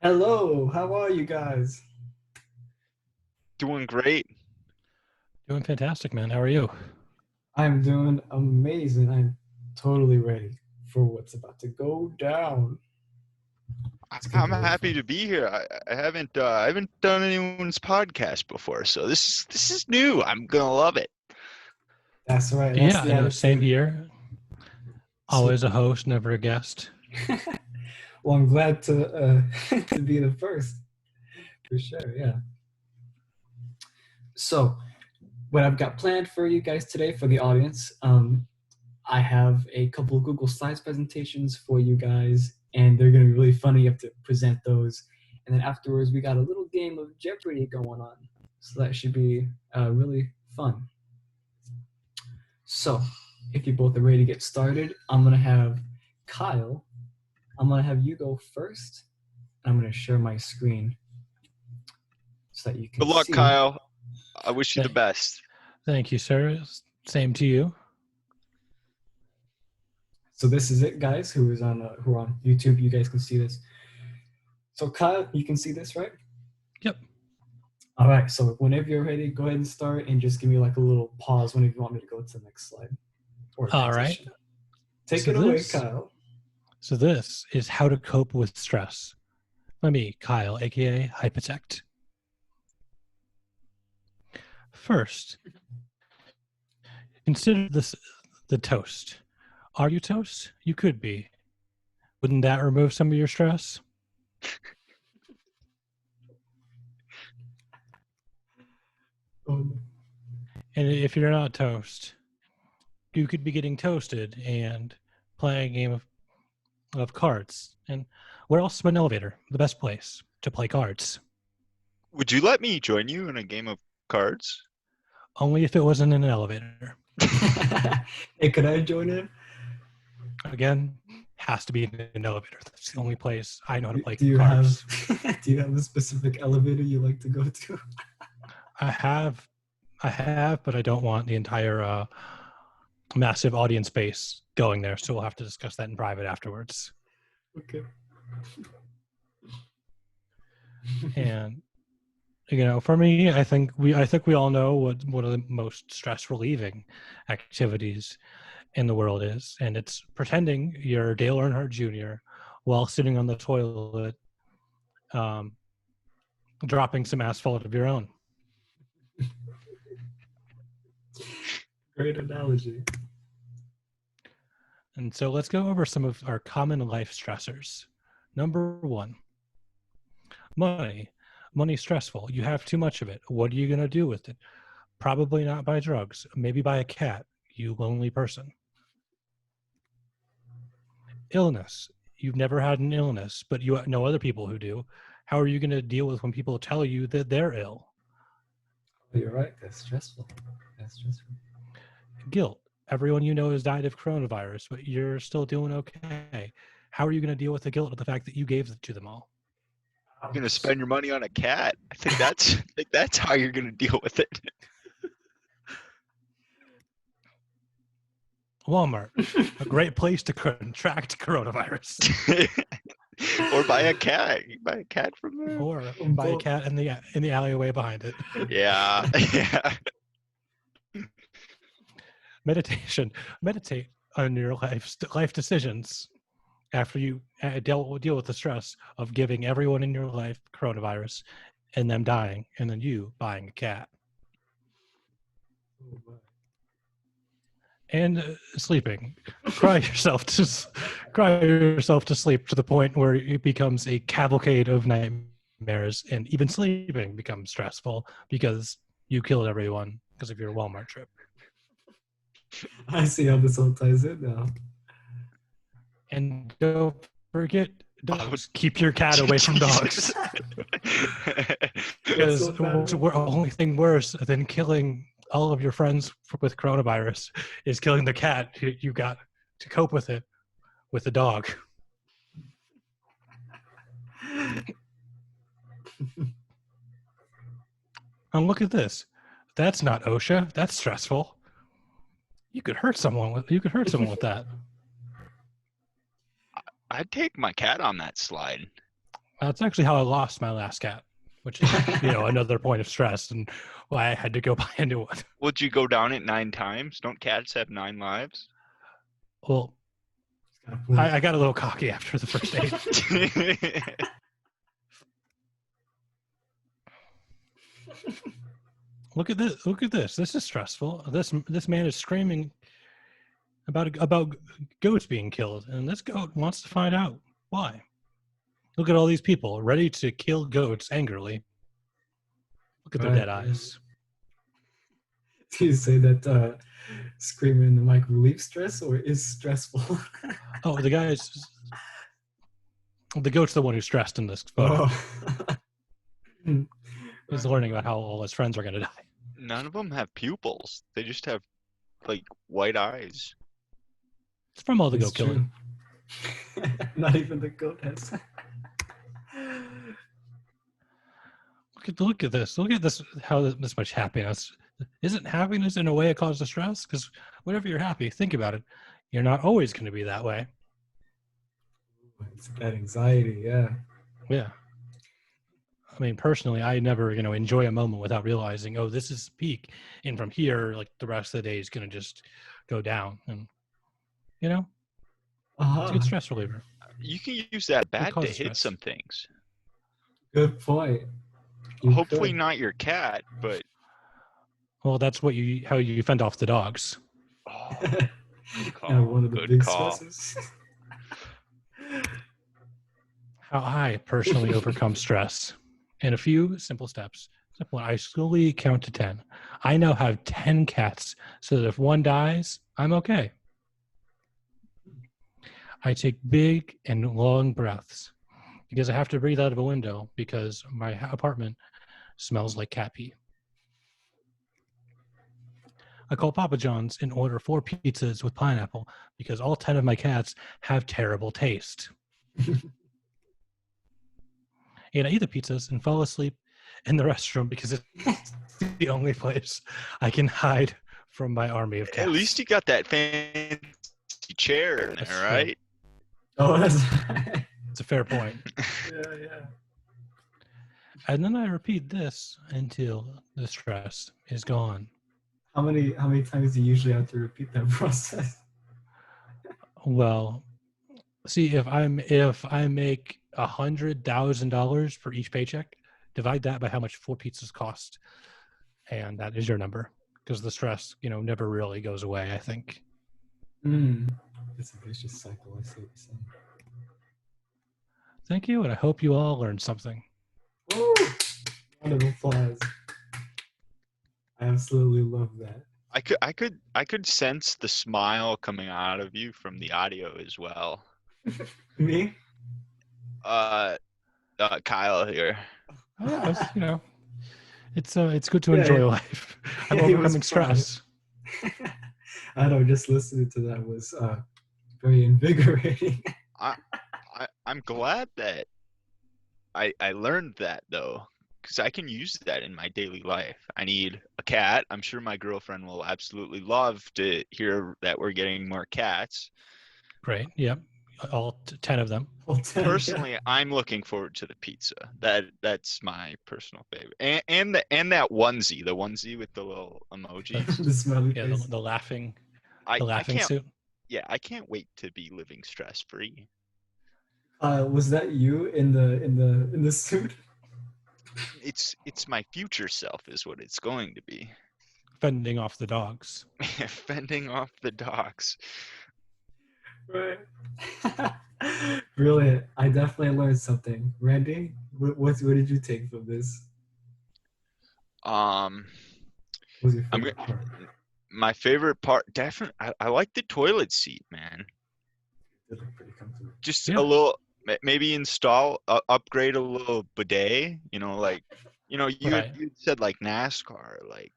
Hello, how are you guys? Doing great. Doing fantastic, man. How are you? I'm doing amazing. I'm totally ready for what's about to go down. I- It's gonna I'm be really happy fun. to be here. I haven't done anyone's podcast before, so this is new. I'm gonna love it. That's right. That's Yeah, the I know. Same attitude. here. So, Always a host, never a guest. well, I'm glad to to be the first for sure. Yeah. So, what I've got planned for you guys today for the audience, I have a couple of Google Slides presentations for you guys, and they're going to be really funny. You have to present those. And then afterwards, we got a little game of Jeopardy going on. So that should be really fun. So if you both are ready to get started, I'm going to have Kyle, I'm going to have you go first. I'm going to share my screen so that you can Good luck, see. Kyle. I wish you the Th- best. Thank you, sir. Same to you. So this is it, guys, who are on YouTube. You guys can see this. So Kyle, you can see this, right? Yep. All right, so whenever you're ready, go ahead and start and just give me like a little pause whenever you want me to go to the next slide or All right. transition. Take So it away, this, Kyle. so this is how to cope with stress. By me, Kyle, aka Hypatekt. First, consider this the toast. Are you toast? You could be. Wouldn't that remove some of your stress? Um, And if you're not toast, you could be getting toasted and playing a game of cards. And where else but an elevator? The best place to play cards. Would you let me join you in a game of cards? Only if it wasn't in an elevator. hey, could I join in? Again, has to be in an elevator. That's the only place I know how to play Do you cards. have do you have a specific elevator you like to go to? I have, but I don't want the entire massive audience base going there. So we'll have to discuss that in private afterwards. Okay. And for me, I think we all know what one of the most stress relieving activities in the world is, and it's pretending you're Dale Earnhardt Jr. while sitting on the toilet, um, dropping some asphalt of your own. Great analogy. And so let's go over some of our common life stressors. Number one, money. Money's stressful. You have too much of it. What are you going to do with it? Probably not buy drugs. Maybe buy a cat, you lonely person. Illness. You've never had an illness, but you know other people who do. How are you going to deal with when people tell you that they're ill? Oh, you're right. That's stressful. That's stressful. Guilt. Everyone you know has died of coronavirus, but you're still doing okay. How are you going to deal with the guilt of the fact that you gave it to them all? You're gonna spend your money on a cat. I think that's how you're gonna deal with it. Walmart, a great place to contract coronavirus. Or buy a cat. You buy a cat from there. Or buy a cat in the alleyway behind it. Yeah, yeah. Meditation. Meditate on your life decisions after you deal with the stress of giving everyone in your life coronavirus and them dying, and then you buying a cat. And sleeping. Cry yourself to sleep to the point where it becomes a cavalcade of nightmares, and even sleeping becomes stressful because you killed everyone because of your Walmart trip. I see how this all ties in now. And don't forget dogs. Keep your cat away from dogs. Because so bad. the only thing worse than killing all of your friends with coronavirus is killing the cat you got to cope with it with the dog. And look at this. That's not OSHA. That's stressful. You could hurt someone with that. I'd take my cat on that slide. That's actually how I lost my last cat, which is, another point of stress and why I had to go buy a new one. Would you go down it 9 times? Don't cats have 9 lives? Well, I got a little cocky after the first 8. Look at this. Look at this. This is stressful. This man is screaming about goats being killed, and this goat wants to find out why. Look at all these people ready to kill goats angrily. Look at their dead eyes. Do you say that screaming in the mic relieves stress or is stressful? Oh, the goat's the one who's stressed in this photo. Oh. He's learning about how all his friends are going to die. None of them have pupils. They just have, like, white eyes. It's from all the It's goat killing. Not even the goat has. Look at this. Look at this. How this much happiness. Isn't happiness in a way a cause of stress? Because whenever you're happy, think about it. You're not always going to be that way. It's that anxiety, yeah. Yeah. I mean, personally, I never, enjoy a moment without realizing, oh, this is peak. And from here, like the rest of the day is going to just go down. And, it's a good stress reliever. You can use that bat to hit stress. some things. Good point. Hopefully not your cat, but... Well, that's how you fend off the dogs. Oh, good call. One of the Good big call. stresses. How I personally overcome stress in a few simple steps. Step 1, I slowly count to 10. I now have 10 cats, so that if one dies, I'm okay. I take big and long breaths because I have to breathe out of a window because my apartment smells like cat pee. I call Papa John's and order 4 pizzas with pineapple because all 10 of my cats have terrible taste. And I eat the pizzas and fall asleep in the restroom because it's the only place I can hide from my army of cats. At least you got that fancy chair in there, right? Oh, that's It's a fair point. yeah. And then I repeat this until the stress is gone. How many times do you usually have to repeat that process? Well, see, if I make $100,000 for each paycheck, divide that by how much 4 pizzas cost, and that is your number. Because the stress, never really goes away, I think. It's a vicious cycle. I see what you're saying. Thank you, and I hope you all learned something. Woo! Round of applause. I absolutely love that. I could sense the smile coming out of you from the audio as well. Me? Kyle here. Oh, yeah, it's good to enjoy life. I'm overcoming stress. I know, just listening to that was very invigorating. I'm glad that I learned that, though, because I can use that in my daily life. I need a cat. I'm sure my girlfriend will absolutely love to hear that we're getting more cats. Great. Yep. All 10 of them. Personally, yeah. I'm looking forward to the pizza. That's my personal favorite. And that onesie, the onesie with the little emojis. The smiley face. The laughing I suit. Yeah, I can't wait to be living stress free. Was that you in the suit? It's my future self is what it's going to be. Fending off the dogs. Fending off the dogs. Right. Brilliant. I definitely learned something. Randy, what did you take from this? What was your favorite part? My favorite part, definitely, I like the toilet seat, man. They look pretty comfortable. Just a little, maybe upgrade a little bidet. You said like NASCAR, like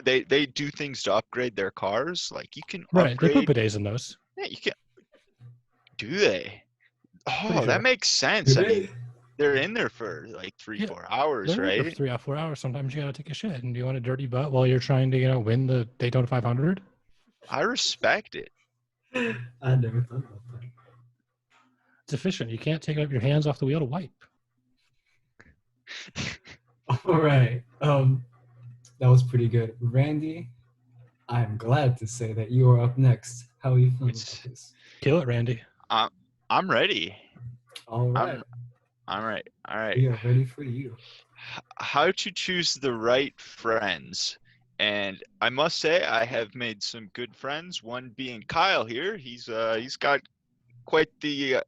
they do things to upgrade their cars. Like you can upgrade. They put bidets in those. Yeah, you can. Do they? Oh, sure. That makes sense. I mean, they're in there for like 3-4 hours, right? 3 or 4 hours. Sometimes you gotta take a shit, and do you want a dirty butt while you're trying to win the Daytona 500? I respect it. I never thought about that. efficient. You can't take your hands off the wheel to wipe. All right. That was pretty good. Randy, I'm glad to say that you are up next. How are you feeling about this? Kill it, Randy. I'm ready. All right. All right. All right. We are ready for you. How to choose the right friends. And I must say, I have made some good friends. One being Kyle here. He's got quite the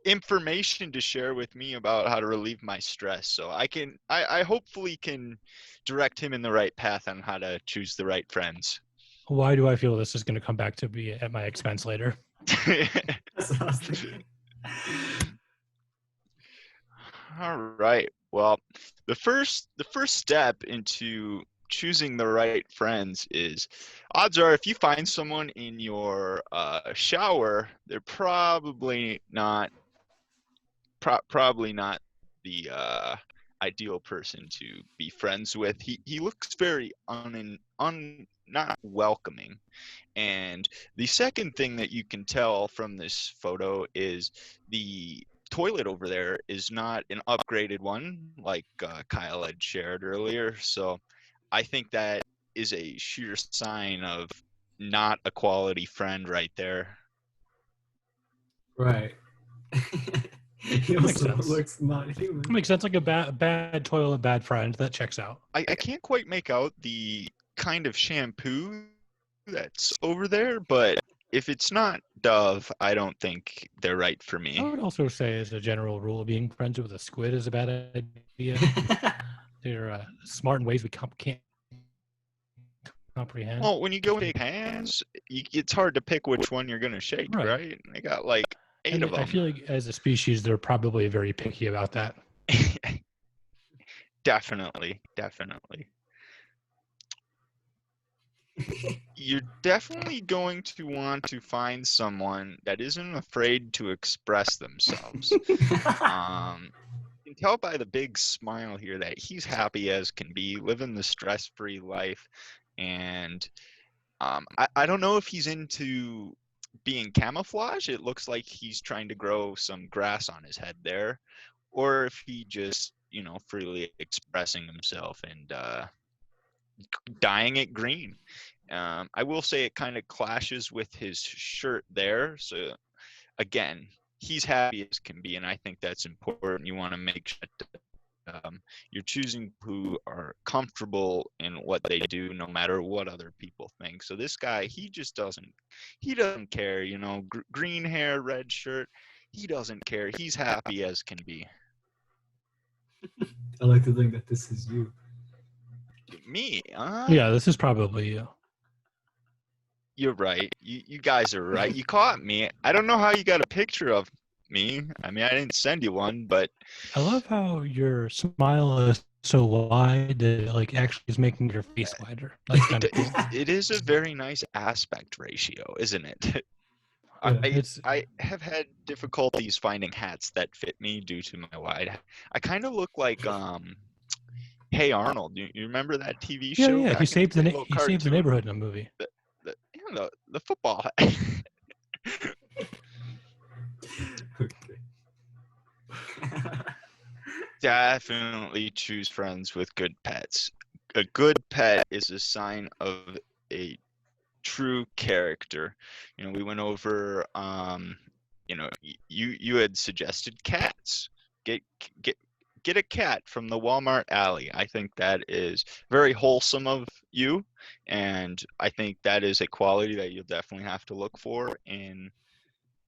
information to share with me about how to relieve my stress. So I hopefully can direct him in the right path on how to choose the right friends. Why do I feel this is going to come back to be at my expense later? That's what I was thinking. All right. Well, the first step into choosing the right friends is, odds are if you find someone in your shower, they're probably not the ideal person to be friends with. He looks very not welcoming. And the second thing that you can tell from this photo is the toilet over there is not an upgraded one like Kyle had shared earlier. So I think that is a sheer sign of not a quality friend right there. Right. He Makes also sense. looks not human. Makes sense. Like a bad toilet, bad friend. That checks out. I can't quite make out the kind of shampoo that's over there, but if it's not Dove, I don't think they're right for I me. would also say, as a general rule, being friends with a squid is a bad idea. They're smart in ways we can't comprehend. Well, when you go shake hands, it's hard to pick which one you're gonna shake, right? They got like 8 of them. I feel like as a species, they're probably very picky about that. Definitely. You're definitely going to want to find someone that isn't afraid to express themselves. You can tell by the big smile here that he's happy as can be, living the stress-free life. And I don't know if he's into being camouflage. It looks like he's trying to grow some grass on his head there, or if he just, freely expressing himself and dyeing it green. I will say it kind of clashes with his shirt there. So again, he's happy as can be, and I think that's important. You want to make sure that you're choosing who are comfortable in what they do, no matter what other people think. So this guy, he doesn't care. Green hair, red shirt. He doesn't care. He's happy as can be. I like to think that this is you. Me? Yeah, this is probably you. You're right. You guys are right. You caught me. I don't know how you got a picture of me. I mean, I didn't send you one, but I love how your smile is so wide that it, like, actually is making your face wider. That's kind of cool. it is a very nice aspect ratio, isn't it? Yeah, I have had difficulties finding hats that fit me due to my wide hat. I kind of look like Hey Arnold. You remember that TV show? Yeah. He saved the neighborhood in a movie. The football hat. Definitely choose friends with good pets. A good pet is a sign of a true character. We went over you had suggested cats. Get a cat from the Walmart alley. I think that is very wholesome of you, and I think that is a quality that you'll definitely have to look for in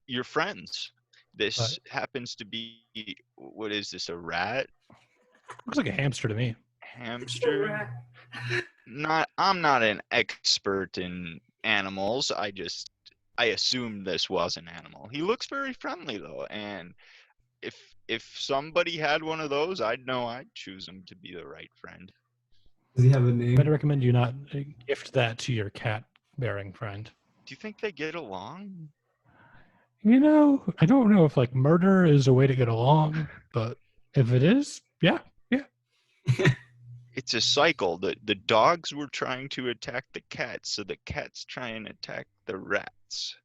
your friends. This happens to be, what is this, a rat? Looks like a hamster to me. Hamster? I'm not an expert in animals. I assumed this was an animal. He looks very friendly though, and if somebody had one of those, I'd know I'd choose him to be the right friend. Does he have a name? I'd recommend you not gift that to your cat-bearing friend. Do you think they get along? I don't know if like murder is a way to get along, but if it is, yeah. It's a cycle. The dogs were trying to attack the cats, so the cats try and attack the rats.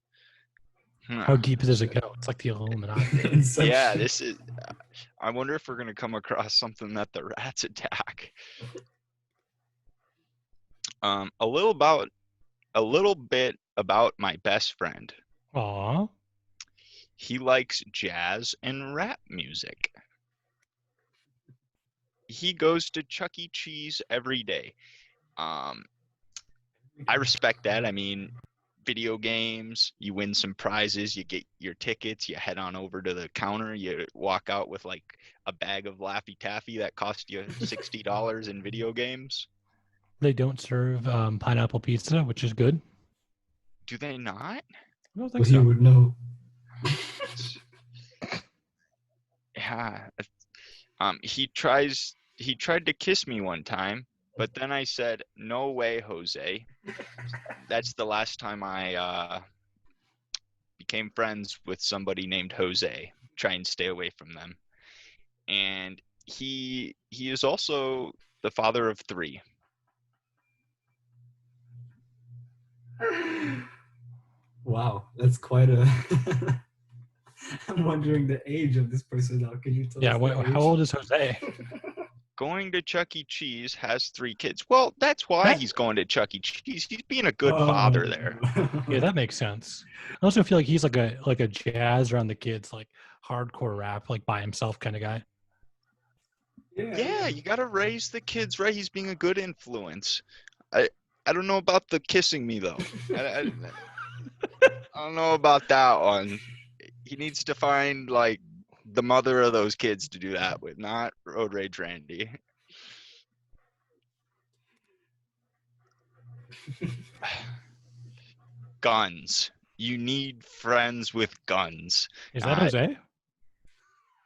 How deep does it go? It's like the Illuminati. Inception. Yeah, this is. I wonder if we're gonna come across something that the rats attack. A little bit about my best friend. Aw. He likes jazz and rap music. He goes to Chuck E. Cheese every day. I respect that. I mean, video games, you win some prizes, you get your tickets, you head on over to the counter, you walk out with like a bag of Laffy Taffy that cost you $60 in video games. They don't serve pineapple pizza, which is good. Do they not? I don't think Well, you so. would know. Yeah. He tried to kiss me one time, but then I said, "No way, Jose." That's the last time I became friends with somebody named Jose. Try and stay away from them. And he is also the father of 3. Wow, that's quite a. I'm wondering the age of this person now. Can you tell Yeah, us the age? how old is Jose? Going to Chuck E. Cheese, has 3 kids. Well, that's why he's going to Chuck E. Cheese. He's being a good father there. Yeah, that makes sense. I also feel like he's like a jazz around the kids, like hardcore rap, like by himself kind of guy. Yeah, you got to raise the kids right. He's being a good influence. I don't know about the kissing me though. I don't know about that one. He needs to find like the mother of those kids to do that with, not Road Rage Randy. Guns. You need friends with guns. Is that Jose?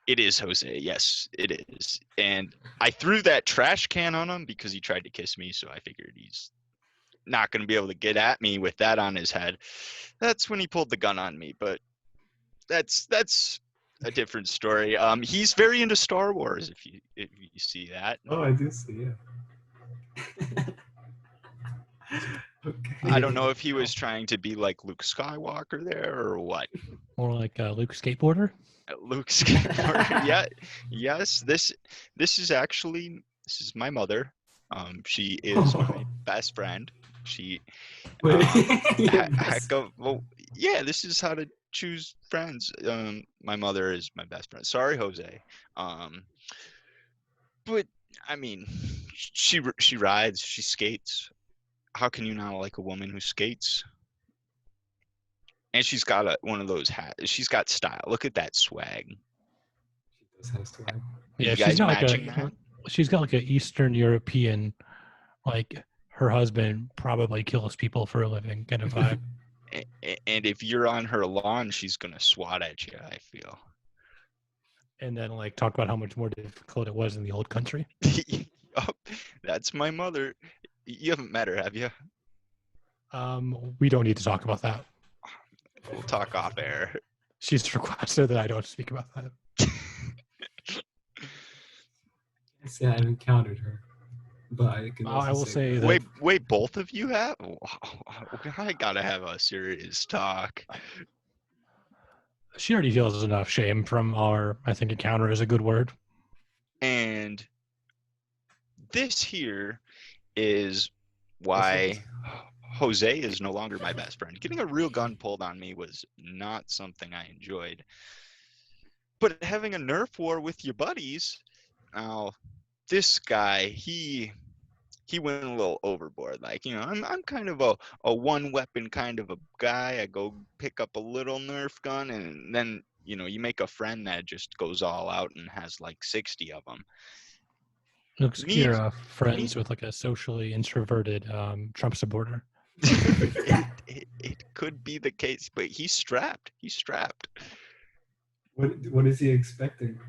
It is Jose. Yes, it is. And I threw that trash can on him because he tried to kiss me, so I figured he's not going to be able to get at me with that on his head. That's when he pulled the gun on me, but that's a different story. He's very into Star Wars, if you see that. Oh, I do see. Yeah. Okay. I don't know if he was trying to be like Luke Skywalker there or what. More like Luke skateboarder. Luke Skywalker. Yeah. Yes. This is my mother. She is my best friend. She. Wait, Well, yeah. This is how to choose friends. My mother is my best friend. Sorry, Jose. But I mean, she rides. She skates. How can you not like a woman who skates? And she's got one of those hats. She's got style. Look at that swag. She does have swag. Yeah, You guys matching that? She's got like an Eastern European, like her husband probably kills people for a living kind of vibe. And if you're on her lawn, she's gonna swat at you, I feel. And then like talk about how much more difficult it was in the old country. Yup, that's my mother. You haven't met her, have you? We don't need to talk about that. We'll talk off air. She's requested that I don't speak about that. See, I've encountered her, but I can. I will say that. Wait, both of you have? I gotta have a serious talk. She already feels enough shame from our, I think, encounter is a good word. And this here is why Jose is no longer my best friend. Getting a real gun pulled on me was not something I enjoyed. But having a Nerf war with your buddies, now this guy, he went a little overboard. Like, I'm kind of a one weapon kind of a guy. I go pick up a little Nerf gun, and then you make a friend that just goes all out and has like 60 of them. Looks like you're friends with like a socially introverted Trump supporter. It could be the case, but he's strapped. What is he expecting?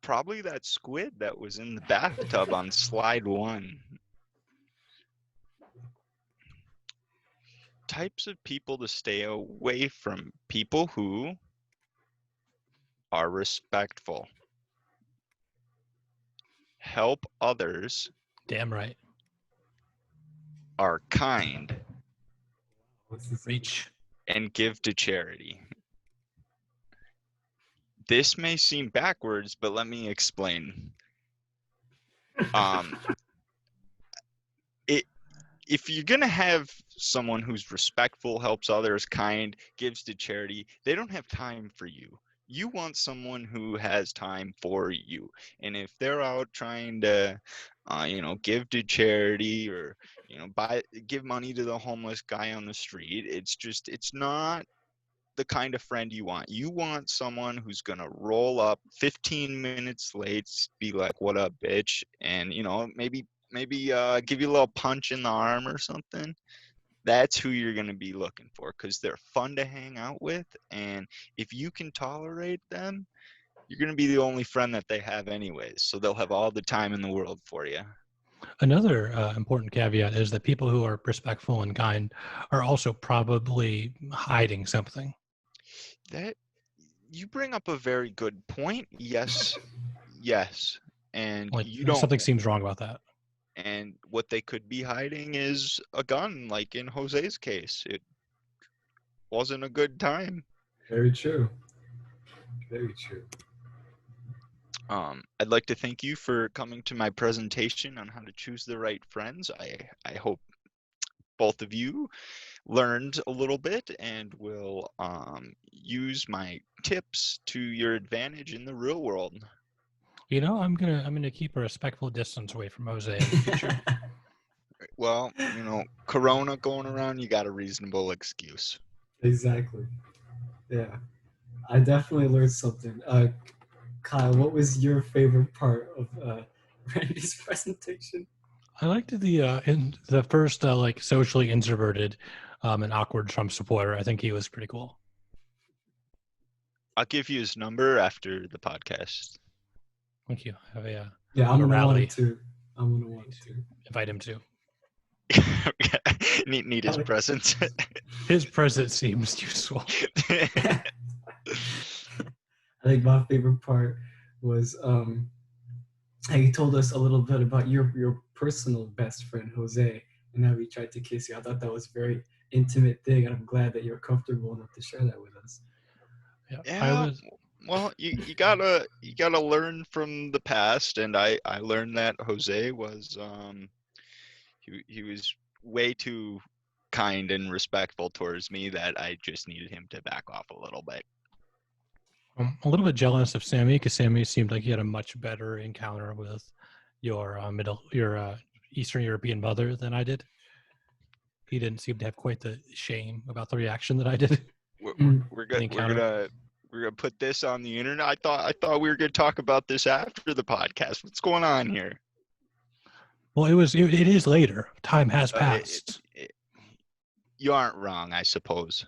Probably that squid that was in the bathtub on slide 1. Types of people to stay away from: people who are respectful, help others, Damn right. are kind, What's this? Reach. and give to charity. This may seem backwards, but let me explain. If you're going to have someone who's respectful, helps others, kind, gives to charity, they don't have time for you. You want someone who has time for you. And if they're out trying to, give to charity or, give money to the homeless guy on the street, it's not the kind of friend you want. You want someone who's going to roll up 15 minutes late, be like, what up, bitch? And, maybe give you a little punch in the arm or something. That's who you're going to be looking for because they're fun to hang out with. And if you can tolerate them, you're going to be the only friend that they have anyways. So they'll have all the time in the world for you. Another important caveat is that people who are respectful and kind are also probably hiding something. That you bring up a very good point. Yes. And Like you don't. something seems wrong about that. And what they could be hiding is a gun, like in Jose's case. It wasn't a good time. Very true. Very true. I'd like to thank you for coming to my presentation on how to choose the right friends. I hope both of you learned a little bit and will use my tips to your advantage in the real world. I'm gonna keep a respectful distance away from Jose in the future. Well, Corona going around, you got a reasonable excuse. Exactly. Yeah. I definitely learned something. Kyle, what was your favorite part of Randy's presentation? I liked in the first like socially introverted and awkward Trump supporter. I think he was pretty cool. I'll give you his number after the podcast. Thank you. I have I'm a gonna rally. want to. I'm gonna want to invite him to. need his presence. His presence seems useful. I think my favorite part was he told us a little bit about your personal best friend Jose and how he tried to kiss you. I thought that was a very intimate thing, and I'm glad that you're comfortable enough to share that with us. Yeah. Well, you gotta learn from the past, and I learned that Jose was he was way too kind and respectful towards me that I just needed him to back off a little bit. I'm a little bit jealous of Sammy because Sammy seemed like he had a much better encounter with your Eastern European mother than I did. He didn't seem to have quite the shame about the reaction that I did. We're gonna put this on the internet. I thought we were gonna talk about this after the podcast. What's going on here? Well, it is later. Time has passed. You aren't wrong, I suppose.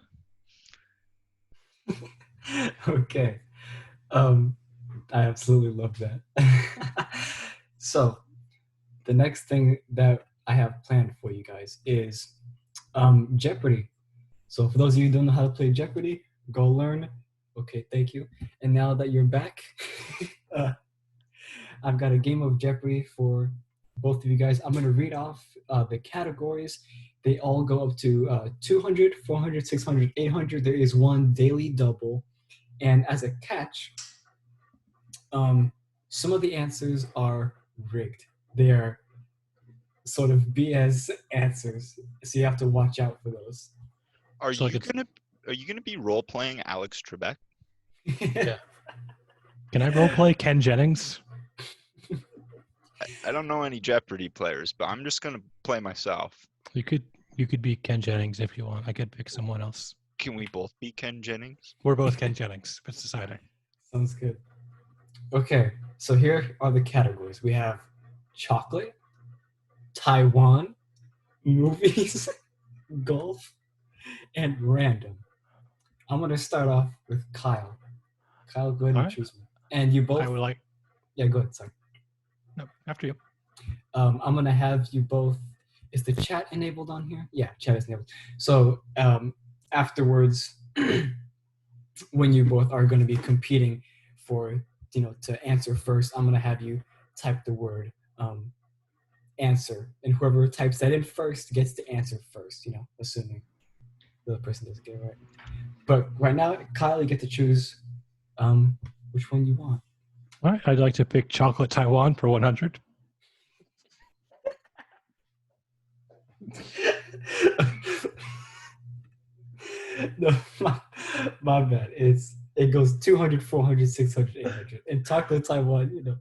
Okay. I absolutely love that. So, the next thing that I have planned for you guys is Jeopardy. So, for those of you who don't know how to play Jeopardy, go learn. Okay, thank you. And now that you're back, I've got a game of Jeopardy for both of you guys. I'm going to read off the categories. They all go up to 200, 400, 600, 800. There is one daily double. And as a catch, some of the answers are rigged. They are sort of BS answers, so you have to watch out for those. Are you gonna be role playing Alex Trebek? Yeah. Can I role play Ken Jennings? I don't know any Jeopardy players, but I'm just gonna play myself. You could be Ken Jennings if you want. I could pick someone else. Can we both be Ken Jennings? We're both Ken Jennings. It's deciding. Sounds good. Okay, so here are the categories. We have chocolate, Taiwan, movies, golf, and random. I'm going to start off with Kyle. Kyle, go ahead and choose me. And you both... I would like... Yeah, go ahead, sorry. No, after you. I'm going to have you both... Is the chat enabled on here? Yeah, chat is enabled. So afterwards, when you both are going to be competing for, to answer first, I'm going to have you type the word answer. And whoever types that in first gets to answer first, assuming. the other person doesn't get it right. But right now, Kyle, you get to choose which one you want. All right, I'd like to pick chocolate Taiwan for 100. No, my bad. It goes 200, 400, 600, 800. And chocolate Taiwan,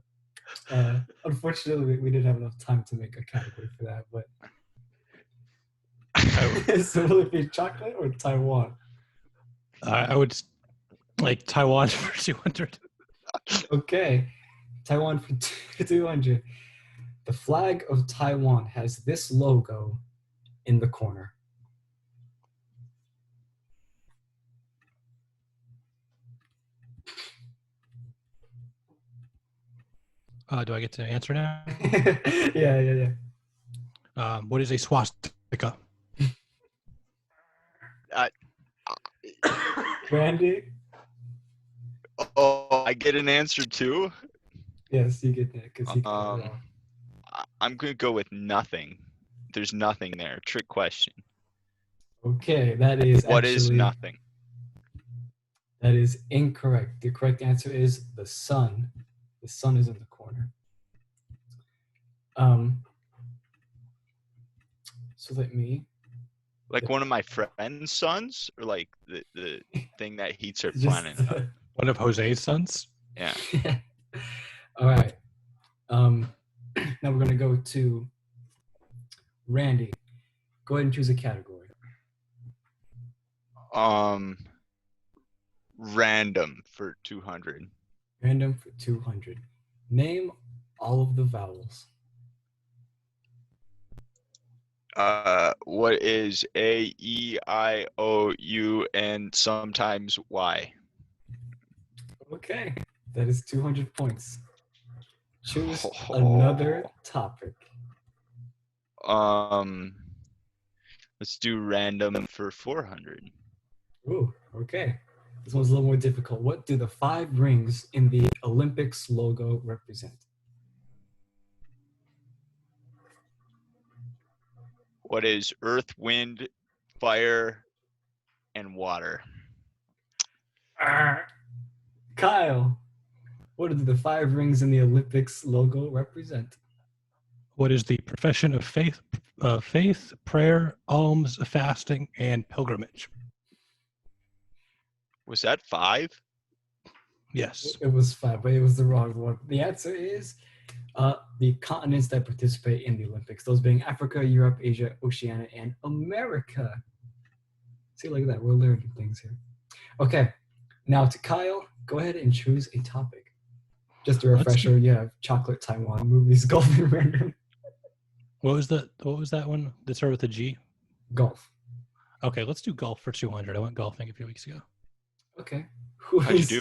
unfortunately, we didn't have enough time to make a category for that. But so will it be chocolate or Taiwan? I would like Taiwan for 200. Okay, Taiwan for 200. The flag of Taiwan has this logo in the corner. Do I get to answer now? Yeah. What is a swastika? Randy? Oh, I get an answer too? Yes, you get that because he got it wrong. I'm going to go with nothing. There's nothing there. Trick question. Okay, that is What actually... is nothing? That is incorrect. The correct answer is the sun. The sun is in the corner. So let me... Like one of my friend's sons? Or like the thing that heats our Just, planet up? One of Jose's sons? Yeah. All right. Now we're going to go to Randy. Go ahead and choose a category. Random for 200. Random for 200. Name all of the vowels. What is A, E, I, O, U, and sometimes Y? Okay, that is 200 points. Choose another topic. Let's do random for 400. Ooh, okay. This one's a little more difficult. What do the 5 rings in the Olympics logo represent? What is earth, wind, fire, and water? Kyle, what do the 5 rings in the Olympics logo represent? What is the profession of faith, prayer, alms, fasting, and pilgrimage? Was that 5? Yes. It was 5, but it was the wrong one. The answer is the continents that participate in the Olympics, those being Africa, Europe, Asia, Oceania, and America. See, look at that. We're learning things here. Okay, now to Kyle. Go ahead and choose a topic. Just a refresher, you have chocolate, Taiwan, movies, golf, and random. What was that one that started with a G? Golf. Okay, let's do golf for 200. I went golfing a few weeks ago. Okay. How'd you do?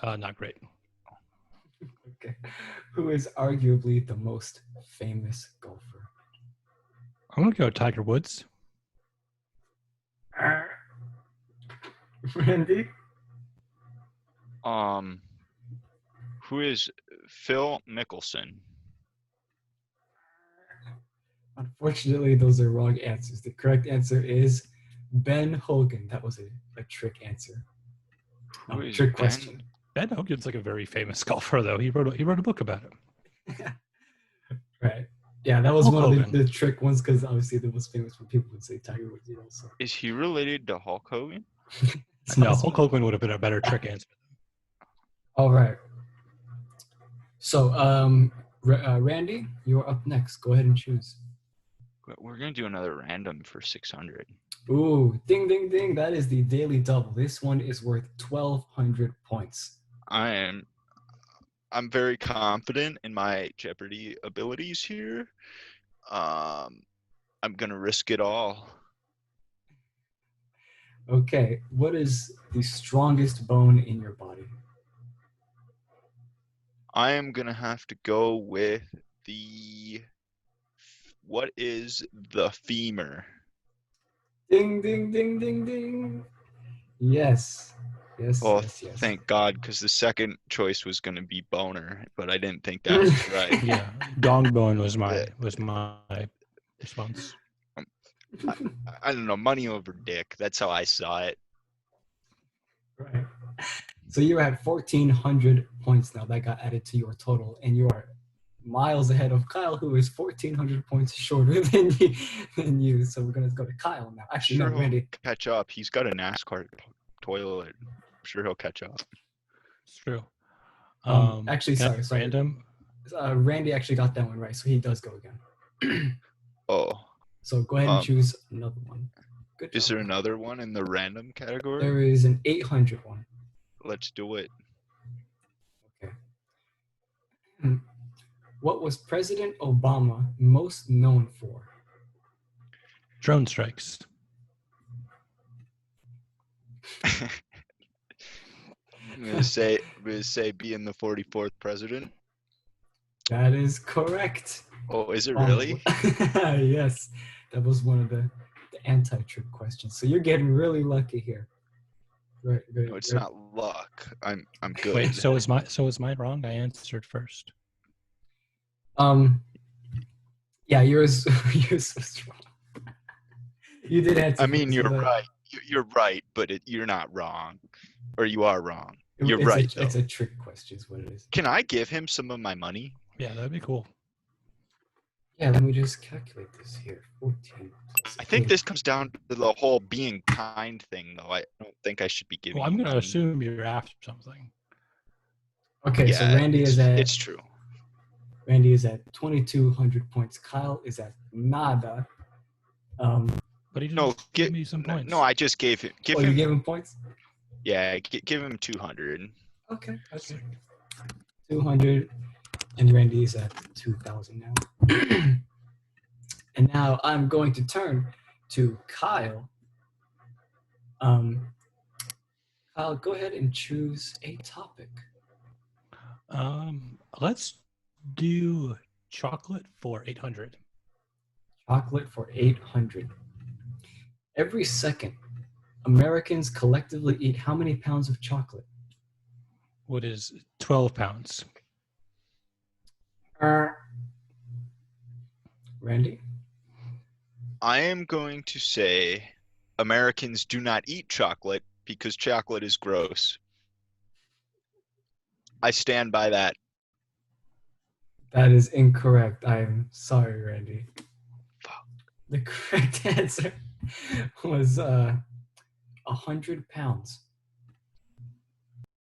Not great. Okay. Who is arguably the most famous golfer? I'm gonna go Tiger Woods. Randy? Who is Phil Mickelson? Unfortunately, those are wrong answers. The correct answer is Ben Hogan. That was a trick answer. Who is trick Ben? question. Ben Hogan's like a very famous golfer, though. He wrote a book about him. Right. Yeah, that was Hulk one of Hogan. the trick ones because obviously the most famous when people would say Tiger Woods. So. Is he related to Hulk Hogan? No, Hulk Hogan would have been a better trick answer. All right. So, Randy, you're up next. Go ahead and choose. We're gonna do another random for 600. Ooh, ding, ding, ding. That is the daily double. This one is worth 1,200 points. I'm very confident in my Jeopardy abilities here. I'm gonna risk it all. Okay, what is the strongest bone in your body? I am gonna have to go with what is the femur? Ding, ding, ding, ding, ding. Yes. Oh, Yes. thank God, because the second choice was gonna be boner, but I didn't think that was right. Yeah, dong bone was my response. I don't know, money over dick. That's how I saw it. Right. So you're at 1,400 points now. That got added to your total, and you are miles ahead of Kyle, who is 1,400 points shorter than you. So we're gonna go to Kyle now. Actually, Sure, no, he'll Randy. catch up. He's got a NASCAR toilet. I'm sure he'll catch up. It's true. Actually, can I sorry. Random. Randy actually got that one right, so he does go again. Oh, So go ahead and choose another one. Good job. is there another one in the random category? There is an 800 one. Let's do it. Okay. What was President Obama most known for? Drone strikes. I'm gonna say being the 44th president. That is correct. Oh, is it Obama. really? Yes, that was one of the anti-trick questions. So you're getting really lucky here. Right, No, it's not luck. I'm good. Wait, so is mine wrong? I answered first. Yeah, yours was wrong. You did answer. I mean, first, you're but right. You're right, but you're not wrong, or you are wrong. You're it's right. It's a trick question, is what it is. Can I give him some of my money? Yeah, that'd be cool. Yeah, let me just calculate this here. 14. I think this comes down to the whole being kind thing, though. I don't think I should be giving. Well, I'm going to money. assume you're after something. Okay, Yeah, so Randy is at. It's true. Randy is at 2,200 points. Kyle is at nada. But he just gave me some points. No, I just gave him. You gave him points? Yeah, give him 200. Okay. 200, and Randy is at 2,000 now. And now I'm going to turn to Kyle. Kyle, go ahead and choose a topic. Let's do chocolate for 800. Chocolate for 800. Every second, Americans collectively eat how many pounds of chocolate? What is 12 pounds? Randy? I am going to say Americans do not eat chocolate because chocolate is gross. I stand by that. That is incorrect. I am sorry, Randy. Fuck. The correct answer was 100 pounds.